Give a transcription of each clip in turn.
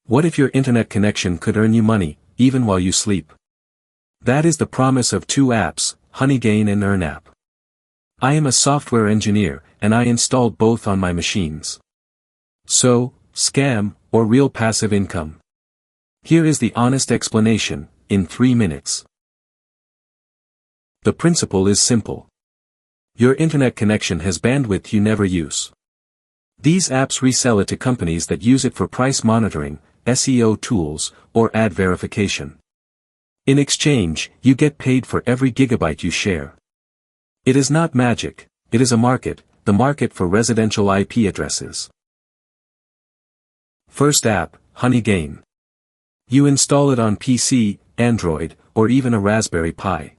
What if your internet connection could earn you money, even while you sleep? That is the promise of two apps, HoneyGain and EarnApp. I am a software engineer, and I installed both on my machines. So, scam, or real passive income? Here is the honest explanation, in 3 minutes. The principle is simple. Your internet connection has bandwidth you never use. These apps resell it to companies that use it for price monitoring, SEO tools, or ad verification. In exchange, you get paid for every gigabyte you share. It is not magic, it is a market, the market for residential IP addresses. First app, HoneyGain. You install it on PC, Android, or even a Raspberry Pi.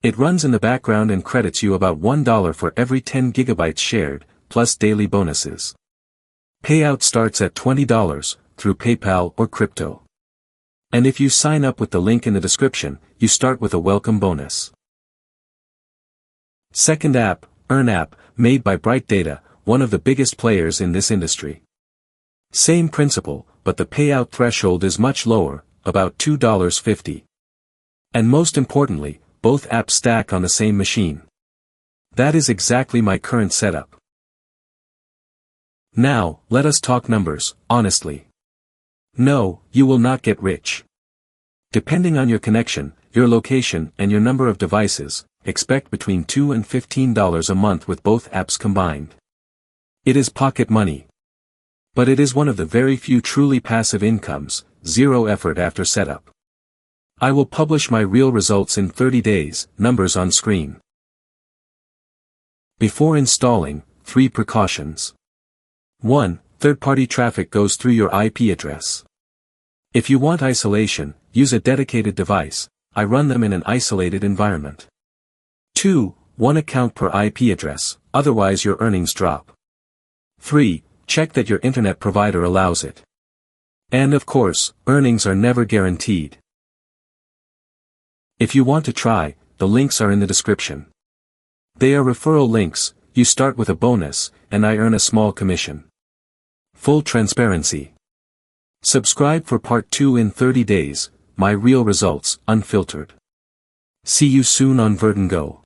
It runs in the background and credits you about $1 for every 10 gigabytes shared, plus daily bonuses. Payout starts at $20, through PayPal or crypto. And if you sign up with the link in the description, you start with a welcome bonus. Second app, EarnApp, made by Bright Data, one of the biggest players in this industry. Same principle, but the payout threshold is much lower, about $2.50. And most importantly, both apps stack on the same machine. That is exactly my current setup. Now, let us talk numbers, honestly. No, you will not get rich. Depending on your connection, your location, and your number of devices, expect between $2 and $15 a month with both apps combined. It is pocket money. But it is one of the very few truly passive incomes, zero effort after setup. I will publish my real results in 30 days, numbers on screen. Before installing, 3 precautions. 1. Third-party traffic goes through your IP address. If you want isolation, use a dedicated device. I run them in an isolated environment. 2. One account per IP address, otherwise your earnings drop. 3. Check that your internet provider allows it. And of course, earnings are never guaranteed. If you want to try, the links are in the description. They are referral links, you start with a bonus, and I earn a small commission. Full transparency. Subscribe for part 2 in 30 days, my real results, unfiltered. See you soon on Vertigo.